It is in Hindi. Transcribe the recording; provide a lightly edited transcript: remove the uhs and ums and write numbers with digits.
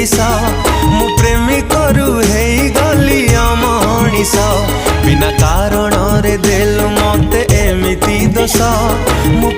विष मु प्रेमी करू हे गली मनीष बिना कारण रे देलु मते एमिति दोष मु